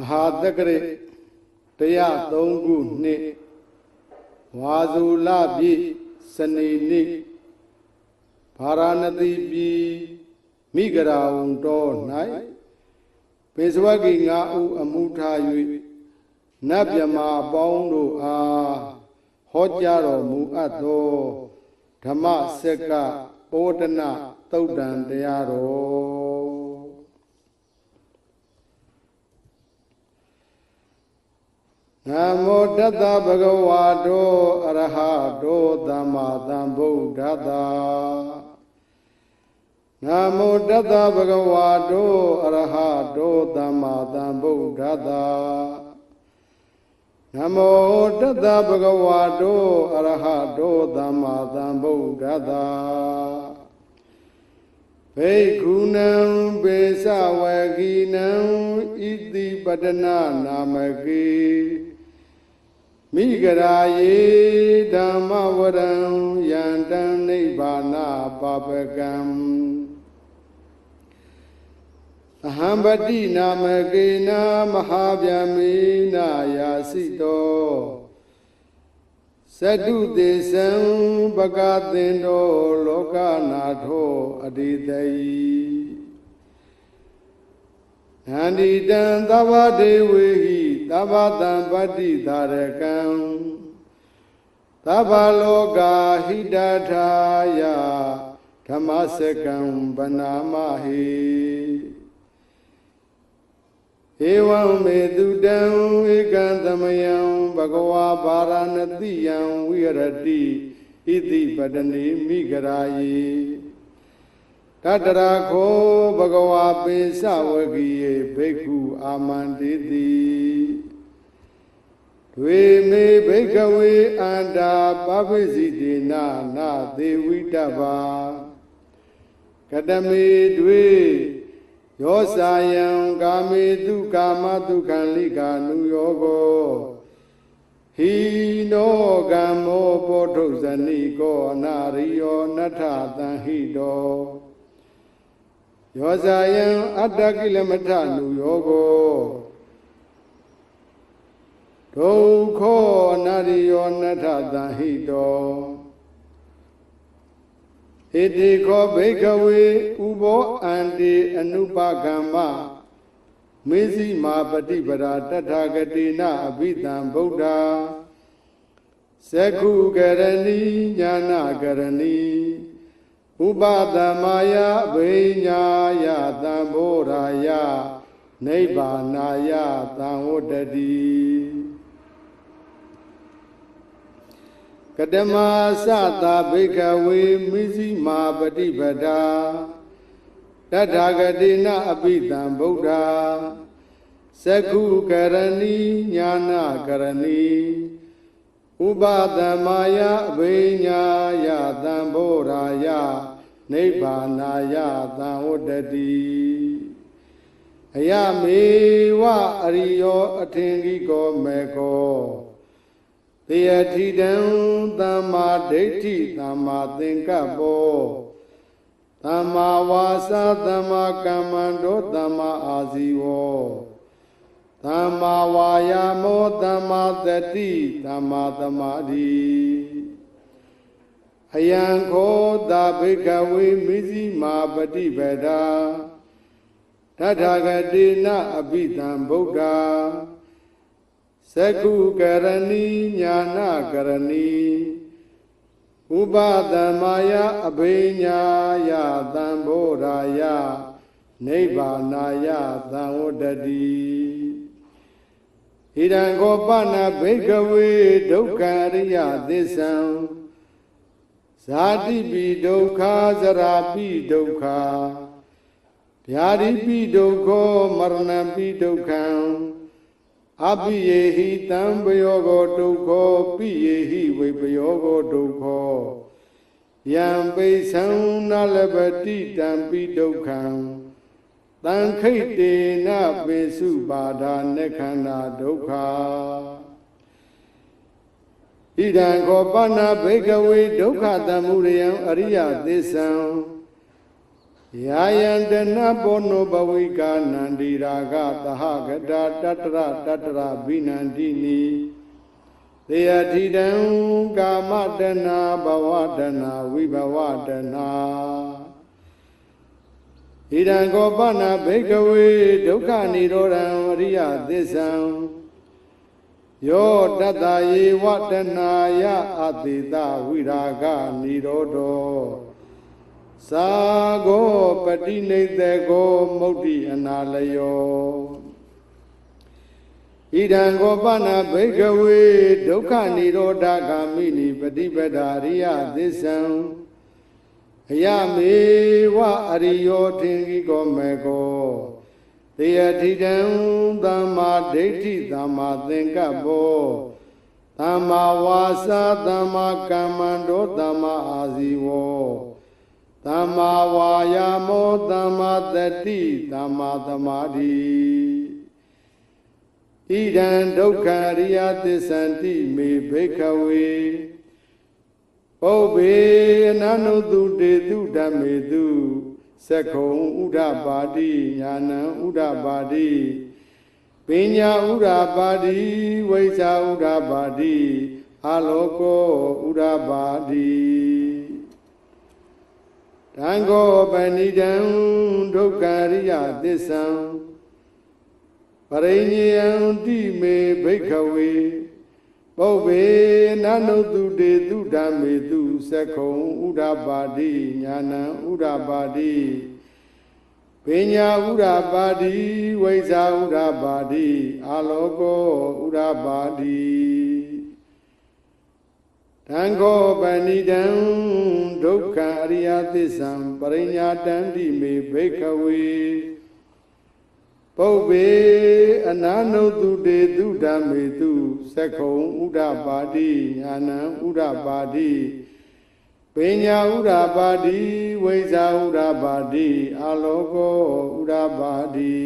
ဟာတက္ကရ103ခုနှစ်ဝါဇူလပြည့်စနေနေ့ဗာရာဏသီပြည်မိဂရာဝံတော်၌ပေစဝဂီ9ဦးအမှုထား၍နတ်မြမာပေါင်းတို့အားဟောကြားတော်မူအပ်သောဓမ္မစက္ကပောဒနာသုတ်တံတရားတော်နမောတတ္တဗဂဝါတောအရဟတောသမ္မာသမ္ဗုဒ္ဓတ္တနမောတတ္တဗဂဝါတောအရဟတောသမ္မာသမ္ဗုဒ္ဓတ္တနမောတတ္တဗဂဝါတောအရဟတောသမ္မာသမ္ဗုဒ္ဓတ္တဘေကုဏံပေသဝဂိနံဣတိပတနာနာမကေမိဂရာယေဓမ္မဝရံယန္တံနိဗ္ဗာနပါပကံအဟံပတိနာမကေနမဟာဗျာမေနာယာစိတောသတုတေသံပကသင်တောလောကနာထောအတိတေနန္ဒီတံသဗ္ဗဒေဝေဟိသဗ္ဗတံပတ္တိသာရကံသဗ္ဗလောကဟိတထာယဓမ္မစကံဗနာမဟိဧဝံမေတုတံဧကံသမယံဘဂဝါဗာရာဏတိယံဝိရတိဣတိပတနေမိဂရာယေတတရာခောဘဂဝါပိစဝဂီယေဘိက္ခုအာမန္တိတိတွေမေဘိက္ခဝေအန္တာပပိစိတေနနာသေဝိတ္တဘာကတမေတွေယောစာယံကာမေတုကာမတုခံလိကာနုယောကောဟိနောကမ္မောပောထုဇနိကောအနာရိယောနထသံဟိတောယောဇာယံအတ္တကိလမထနုယောကောဒုက္ခောအနာရိယောနထသံဟိတောဣတိခောဘိက္ခဝေဥဘောအန္တိအနုပကမ္မမေဇိမာပฏิပဒါတထာဂတိနအဘိဓမ္ဗုဒ္ဓသက္ခုကရဏီညာနာကရဏီဥပဒမာယဘိညာယသံဘောရာယနိဗ္ဗာနာယသံဝတ္တတိကတမသတာဘိက္ခဝေမိဇိမာပฏิပဒါတထာဂတိနအဘိဓမ္ဗုဒ္ဓသက္ခုကရဏီညာနာကရဏီဥပဒမာယဘိညာယသံဘောရာယနိဗ္ဗာနာယသံဝတ္တတိအယမေဝအရိယောအထင်ကြီးကောမေကောသေယထိတံသမ္မာဒိဋ္ဌိသမ္မာသင်္ကပ္ပောသမ္မာဝါစာသမ္မာကမ္မန္တောသမ္မာအာဇီဝောသမ္မာဝါယာမောသမ္မာသတိသမ္မာသမာဓိအယံခောတာဘိက္ခဝေမိဇိမာပฏิပဒါတထာဂတိနအဘိဓမ္ဗုဒ္ဓသက္ခုကရဏီညာနာကရဏီဥပဒမာယအဘိညာယသံဘောရာယနိဗ္ဗာနာယသံဝတ္တတိဣဒံခောပနာဘိက္ခဝေဒုက္ခရိယသစ္ဆံဇာတိပိဒုက္ခဇရာပိဒုက္ခဗျာတိပိဒုက္ခောမရဏပိဒုက္ခံအပိယေဟိတံပယောဂောဒုက္ခောပိယေဟိဝိပယောဂောဒုက္ခောယံပိသံနလပတိတံပိဒုက္ခံတံခိတ်တေနပိစုပါဒာနခန္ဓာဒုက္ခဣဒံခောပနာဘိက္ခဝေဒုက္ခသမုဒယံအရိယသစ္ဆံ ယာယံတနဘောနောဘဝိကာနန္ဒီရာဂသဟဂတာတတရတတရဘိနန္တိနိသေယတိတံကာမတနာဘဝတနာဝိဘဝတနာဣဒံကောပနာဘိကဝေဒုက္ခនិရောဓံအရိယသစ္ဆံယောတတ္တယေဝတနာယအတိတဝိရာဂនិရောဓောသာဂောပတိနိသေကောမုဒ္ဒိအနာလယောဣဒံကောပနာဘိကဝေဒုက္ခនិရောဓဂာမိနိပฏิပဒါရိယသစ္ဆံအယမေဝအရိယောထင်ကြီးကောမေကောသေယထိတံသမ္မာဒိဋ္ဌိသမ္မာသင်္ကပ္ပောသမ္မာဝါစာသမ္မာကမ္မန္တောသမ္မာအာဇီဝောသမ္မာဝါယာမောသမ္မာတတိသမ္မာသမာဓိဣဒံဒုက္ခအရိယသစ္ဆန္တိမေဘိက္ခဝေပုဗ္ဗေအနန္နုတုတေတုဓမ္မေတုသက္ခုံဥဒ္ဓပါတိညာဏံဥဒ္ဓပါတိပညာဥဒ္ဓပါတိဝိဇ္ဇာဥဒ္ဓပါတိအာလောကောဥဒ္ဓပါတိတံဃောပဏိတံဒုက္ခရိယသစ္ဆံပရိညေယံတိမေဘိက္ခဝေပုဗ္ဗေနနုတုတေတုဓမ္မေတုသက္ခုံဥဒ္ဓပါတိညာဏံဥဒ္ဓပါတိပညာဥဒ္ဓပါတိဝိဇ္ဇာဥဒ္ဓပါတိအာလောကောဥဒ္ဓပါတိတံဃောပဏိတံဒုက္ခအရိယသစ္ဆံပရိညာတန္တိမေဘိက္ခဝေပုဗ္ဗေအနန္နုတုတေတုဓမ္မေတုသက္ခုံဥဒ္ဓပါတိညာဏံဥဒ္ဓပါတိပညာဥဒ္ဓပါတိဝိဇ္ဇာဥဒ္ဓပါတိအာလောကောဥဒ္ဓပါတိ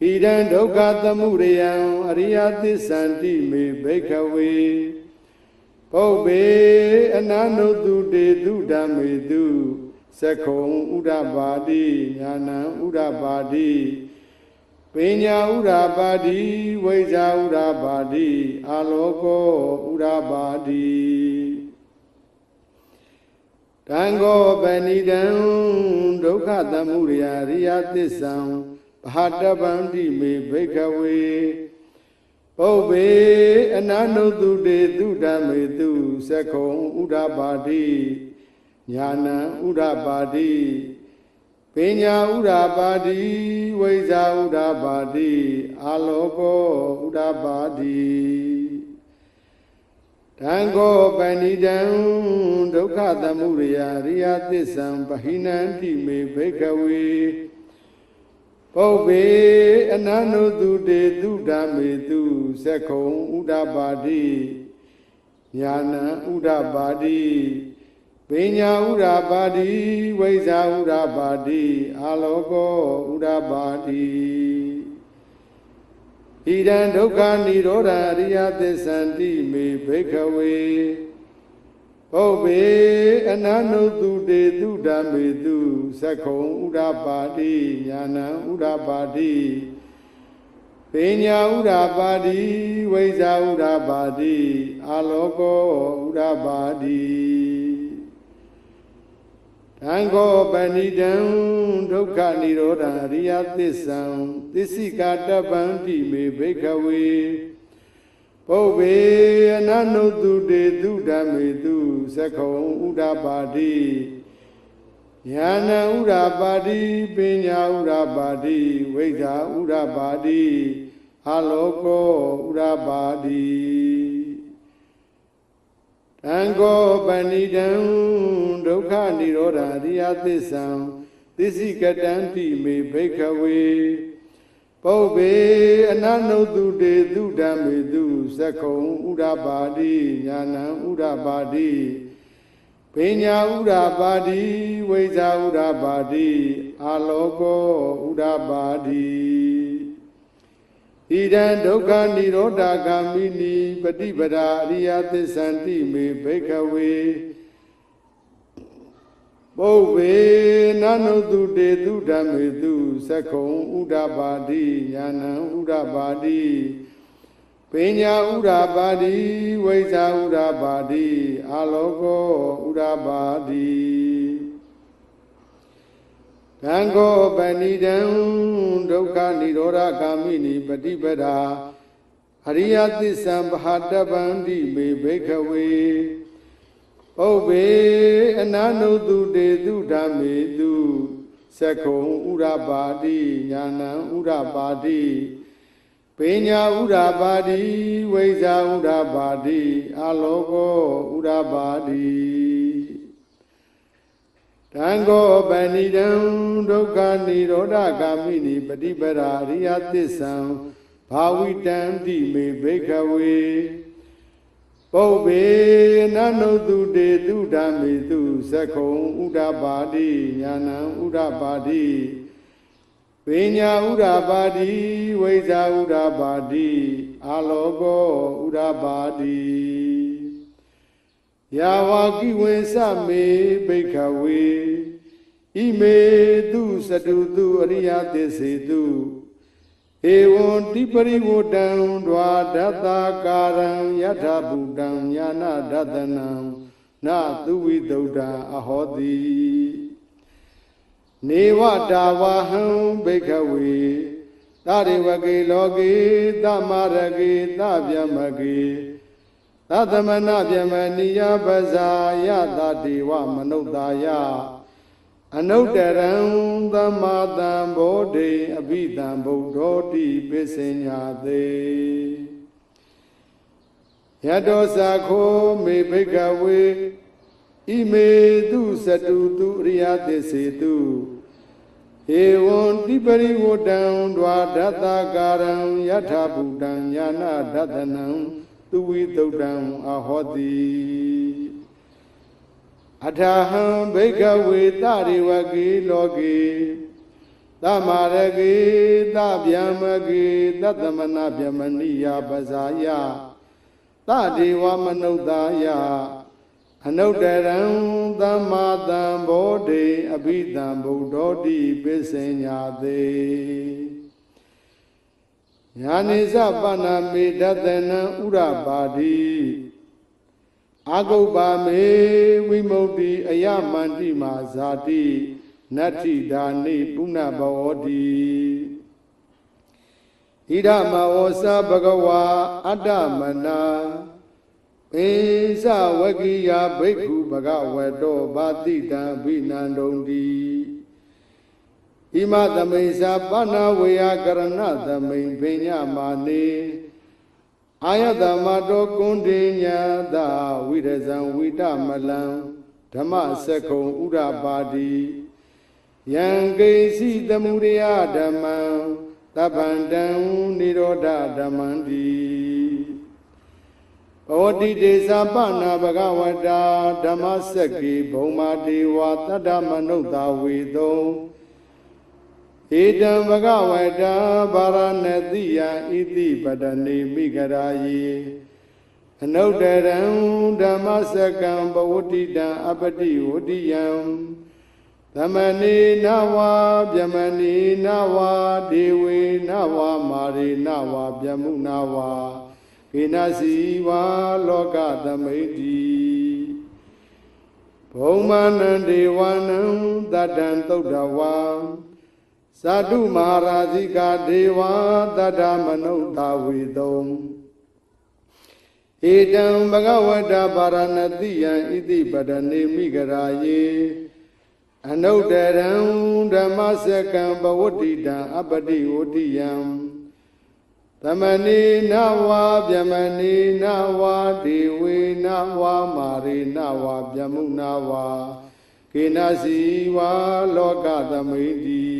ဣဒံဒုက္ခသမုဒယံအရိယသစ္ဆန္တိမေဘိက္ခဝေပုဗ္ဗေအနန္နုတုတေတုဓမ္မေတုသက္ခုံဥဒ္ဓပါတိညာဏံဥဒ္ဓပါတိပညာဥဒ္ဓပါတိဝိဇ္ဇာဥဒ္ဓပါတိအာလောကောဥဒ္ဓပါတိတံဃောပဏိတံဒုက္ခသမုဒယရိယသစ္ဆံဘာတဗန္တိမေဘိက္ခဝေပုဗ္ဗေအနန္နုတုတေတုဓမ္မေတုသက္ခုံဥဒ္ဓပါတိညာဏံဥဒ္ဓပါတိပညာဥဒ္ဓပါတိဝိဇ္ဇာဥဒ္ဓပါတိအာလောကောဥဒ္ဓပါတိတံဃောပဏိတံဒုက္ခသမုဒယရိယသစ္ဆံပဟိနန္တိမေဘိက္ခဝေပုဗ္ဗေအနန္နုတုတေတုဓမ္မေတုသက္ခုံဥဒ္ဓပါတိညာဏံဥဒ္ဓပါတိပညာဥဒ္ဓပါတိဝိဇ္ဇာဥဒ္ဓပါတိအာလောကောဥဒ္ဓပါတိဣဒံဒုက္ခនិရောဓအရိယသစ္ဆန္တိမေဘိက္ခဝေပုဗ္ဗေအနန္နုတုတေတုဓမ္မေတုသက္ခုံဥဒ္ဓပါတိညာဏံဥဒ္ဓပါတိပညာဥဒ္ဓပါတိဝိဇ္ဇာဥဒ္ဓပါတိအာလောကောဥဒ္ဓပါတိတံဃောပဏိတံဒုက္ခនិရောဓအရိယသစ္ဆံသစ္စိကာတပန္တိမေဘိက္ခဝေပုဗ္ဗေအနန္နုတုတေတုဓမ္မေတုသက္ခုံဥဒ္ဓပါတိညာဏံဥဒ္ဓပါတိပညာဥဒ္ဓပါတိဝိဇ္ဇာဥဒ္ဓပါတိအာလောကောဥဒ္ဓပါတိတံဃောပဏိတံဒုက္ခនិရောဓအရိယသစ္ဆံသစ္စိကတန္တိမေဘိက္ခဝေပုဗ္ဗေအနန္နုတုတေတုဓမ္မေတုသက္ခုံဥဒ္ဓပါတိညာဏံဥဒ္ဓပါတိပညာဥဒ္ဓပါတိဝိဇ္ဇာဥဒ္ဓပါတိအာလောကောဥဒ္ဓပါတိဣဒံဒုက္ခនិရောဓဂာမိနိပฏิပဒါအရိယသစ္ဆန္တိမေဘိက္ခဝေ ပုဗ္ဗေနနုတုတေတုဓမ္မေတုသက္ကုံဥဒ္ဓပါတိညာဏံဥဒ္ဓပါတိပညာဥဒ္ဓပါတိဝိဇ္ဇာဥဒ္ဓပါတိအာလောကောဥဒ္ဓပါတိကံကောပဏိတံဒုက္ခនិရောဓဂာမိနိပฏิပဒါအရိယသစ္စာပဟာတပန္တိမေဘိက္ခဝေပုဗ္ဗေအနနုတုတေတုဓမ္မေတုသက္ကုံဥဒ္ဓပါတိညာဏံဥဒ္ဓပါတိပညာဥဒ္ဓပါတိဝိဇ္ဇာဥဒ္ဓပါတိအာလောကောဥဒ္ဓပါတိတံကောပဏိတံဒုက္ခនិရောဓဂာမိနိပฏิပဒါအရိယသစ္ဆံဘာဝိတံတိမေဘိက္ခဝေပုဗ္ဗေနနုတုတေတုဓမ္မေတုသက္ကုံဥဒ္ဓပါတိညာဏံဥဒ္ဓပါတိပညာဥဒ္ဓပါတိဝိဇ္ဇာဥဒ္ဓပါတိအာလောကောဥဒ္ဓပါတိယာဝကိဝေသမေဘိက္ခဝေဣမေတုသတုတုအရိယသစ္စေတုဧဝံတိပရိဝတ္တံဒွါဒတ္တကာရံယထဗုတံညာနာဒတနံနသုဝိတုဒ္ဓံအဟောတိနေဝတာဝဟံဘိက္ခဝေသရိဝကေလောကေသမရကေသဗျမကေသသမနဗျမနိယပဇာယသတိဝမနုဿာယအနုတ္တရံသမ္မာတံဘောဓိအဘိဓမ္ဗုဒ္ဓောတိပစ္စညာသေယတောသခောမေဘိက္ခဝေဣမေတုသတုတုအရိယသစ္စေတုဧဝံတိပရိဝတ္တံဒွါဒတ္တကာရံယထဗုတံညာနာဒတနံသူဝိတုဒ္ဓံအဟောတိအထာဟံဘိက္ခဝေသရိဝကေလောကေသမရကေသဗျမကေသတ္တမနဗျမနိယပဇာယသဒေဝမနုဿာယအနုတ္တရံသမ္မာတံဘောဓိအဘိဓမ္ဗုဒ္ဓောတိပစ္စညာသေညာနိသပဏမေဒသနံဥရပါတိအာဂုပ္ပါမေဝိမု ക്തി အယမန္တိမာဇာတိနတ္ထိဒာနိပုဏ္ဏဘဝတိဣဒမဝောသဘဂဝါအတ္တမနာပိစဝကိယဘိက္ခုဘဂဝတောဘာတိတံဘိနန္ဒုံတိဣမသမိစ္ဆာပဏဝေယကရဏသမိန်ဖိညမာနေအာယတမတောကုန္တိညာသဝိရဇံဝိတမလံဓမ္မစက္ကုံဥဒ္ဓပါတိယံကိစီတမှုရိယဓမ္မံသဗ္ဗန္တံនិရောဓဓမ္မံတိဘဝတိတေသပနာဘဂဝတာဓမ္မစက္ကိဘုံမာတေဝသတ္တမနုဿာဝေသောဧတံဘဂဝတာဗာရဏတိယဣတိပတနေမိဂရာယေအနုတ္တရံဓမ္မစက္ကံဘဝတိတံအပတိဝတိယံသမနေနဝဗျမနေနဝဒေဝေနဝမာရေနဝဗျမုနဝကိနစီဝါလောကသမိတ္တိဘုံမာနံဒေဝနံတတ္တံသုဒ္ဓဝါသတုမဟာရာဇိကာဒေဝတတ္တမနုဿာဝေတုံဧတံဘဂဝတဗာရဏတိယံဣတိပတနေမိဂရာယေအနုတ္တရံဓမ္မစက္ကံဘဝတိတံအပတိဝတိယံသမနေနဝဗျမနေနဝဒေဝေနဝမာရေနဝဗျမုနဝကေနစီဝါလောကသမိတ္တိ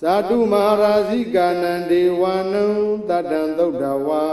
သတုမဟာရာဇိကာနံဒေဝနံတတ္တံသုဒ္ဓဝါ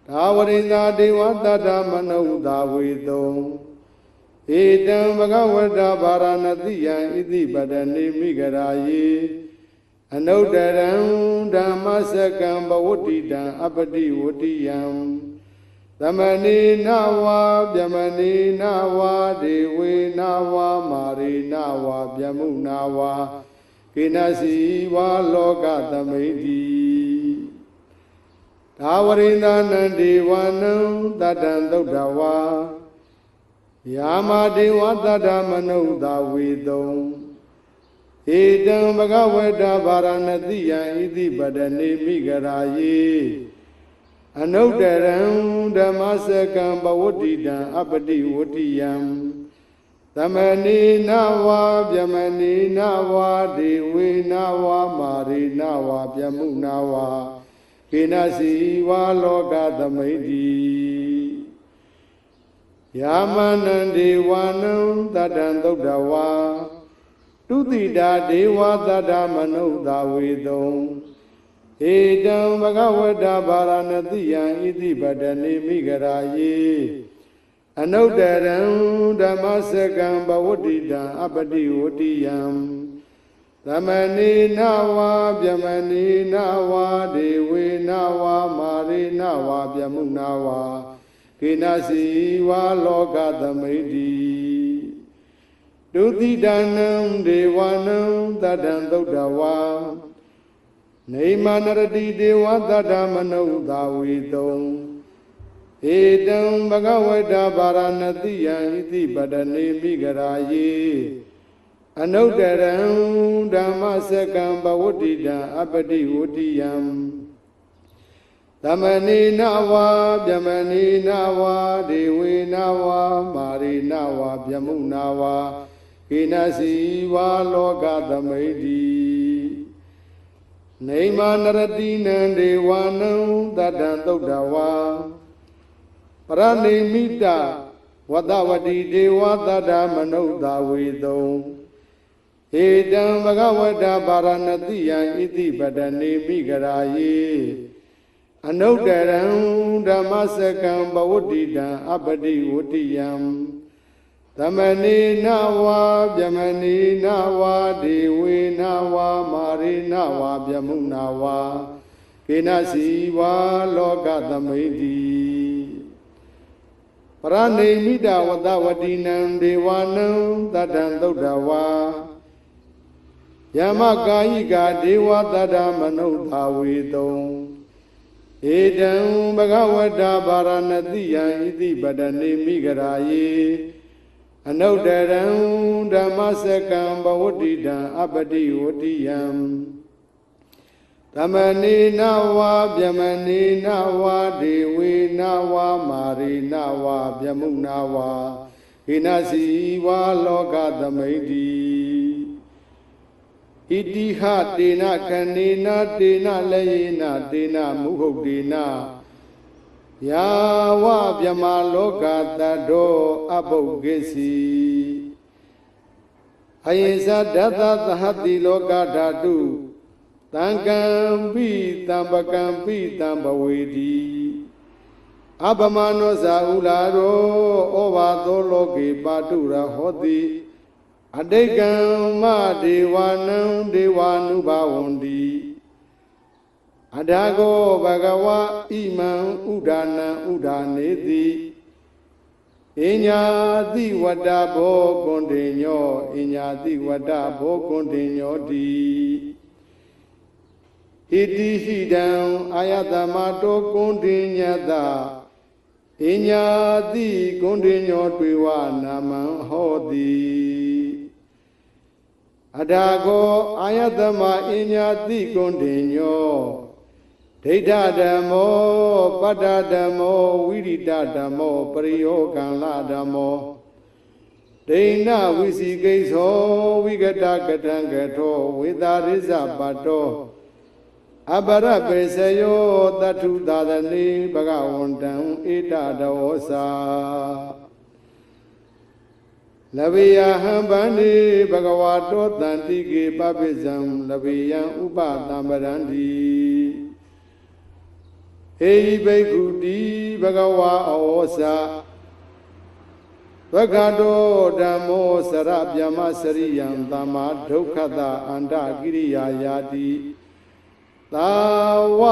သာဝရိန္ဒာဒေဝတတ္တမနုဿာဝေတုံဧတံဘဂဝတဗာရဏတိယံဣတိပတနေမိဂရာယေအနုတ္တရံဓမ္မစက္ကံဘဝတိတံအပတိဝတိယံသ သမဏေနဝါဗျမဏေနဝါဒေဝေနဝါမာရိနဝါဗျမုနဝါကိနစီဝါလောကသမိတိ သာဝရိန္ဒနံဒေဝနံတတံသုဒ္ဓဝါယာမဒေဝတတ္တမနုဿဝေတုံဧတံဘဂဝတဗာရဏတိယံဣတိပတနေမိဂရာယေအနုတ္တရံဓမ္မစကံဘဝတ္တိတံအပတိဝတ္တိယံသမဏေနဝါဗျမဏေနဝါဒေဝေနဝါမာရိနဝါဗျမုနဝါကိနစီဝါလောကသမိတိယာမနံဒေဝနံတတံသုဒ္ဓဝါတုတိတာဒေဝတတ္တမနုဿဝေတုံဧတံဘဂဝတဗာရဏတိယံဣတိပတနေမိဂရာယေအနုတ္တရံဓမ္မစကံဘဝတ္တိတံအပတိဝတ္တိယံသမဏေနဝါဗျမဏေနဝါဒေဝေနဝါမာရိနဝါဗျမုနဝါကိနစီဝါလောကသမိတိဒုတိတနံဒေဝနံတတံသုဒ္ဓဝါနေမနရတိဒေဝတတ္တမနုဿဝေတုံဧတံဘဂဝတဗာရဏတိယံဣတိပတနေမိဂရာယေအနုတ္တရံဓမ္မစကံဘဝတ္တိတံအပတိဝတ္တိယံသမဏေနဝါဗျမဏေနဝါဒေဝေနဝါမာရိနဝါဗျမုနဝါကိနစီဝါလောကသမိတိနေမနရတိနံဒေဝနံတတံသုဒ္ဓဝါပရဏိမိတဝတဝတိဒေဝတတ္တမနုဿဝေတုံဧတံဘဂဝတဗာရဏတိယံဣတိပတနေမိဂရာယေအနုတ္တရံဓမ္မစကံဘဝတ္တိတံအပတိဝတ္တိယံသမဏေနဝါဗျမဏေနဝါဒေဝေနဝါမာရိနဝါဗျမုနဝါကိနစီဝါလောကသမိတိပရဏိမိတဝတဝတိနံဒေဝနံတတံသုဒ္ဓဝါယမကာယိကာဒေဝတတ္တမနုဿဝေတုံဧတံဘဂဝတဗာရဏတိယံဣတိပတနေမိဂရာယေအနုတ္တရံဓမ္မစကံဘဝတ္တိတံအပတိဝတ္တိယံသမဏေနဝါဗျမဏေနဝါဒေဝေနဝါမာရိနဝါဗျမုနဝါကိနစီဝါလောကသမိတိဣတိဟတေနခဏေနတေနလယေနတေနမုဟုတ်တေနယာဝဗျမလောကတတ္တောအပုဂ္ဂိစီအယိသဒတ္တသဟတိလောကဓာတုတံကံပိတံပကံပိတံဘဝေတိအပမနောဇာဥလာရောဩဘာသောလောကေပါတုရဟောတိအတိကံမဒေဝနံဒေဝ ानु ဘဝန္တိအဒါကောဘဂဝါဣမံဥဒါနံဥဒါနေတိအညာတိဝတ္တဘောကွန်တေညောအညာတိဝတ္တဘောကွန်တေညောတိဣတိဟိတံအာယတမတောကွန်တေညတအညာတိကွန်တေညောတွေဝနာမံဟောတိအဒါကောအာယတမအညာတိကွန်တေညောဒိဋ္ဌဓမ္မောပတ္တဓမ္မောဝိရိတဓမ္မောပရိယောကံလဓမ္မောဒိဏဝိစီကိသောဝိကတကတံကထောဝေသာရိဇပတ္တောအပရပေစယောတထုသာသနေဘဂဝန္တံဧတဒောသာလဗေယဟံဗန္တိဘဂဝါတောတန္တိကေပပိဇံလဗေယံဥပတံပရန္တိဧဟိဘိက္ခုတိဘဂဝါဩဇာဘဂတောဓမ္မောစရဗျမစရိယံသမ္မာဒုက္ခတအန္တကိရိယာယာတိသာဝ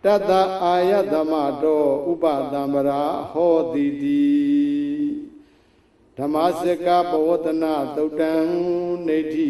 တတအာယသမတောဥပတံပရာဟောတိတိဓမ္မစကပဝတ္တနာသုတ်တံနေတိ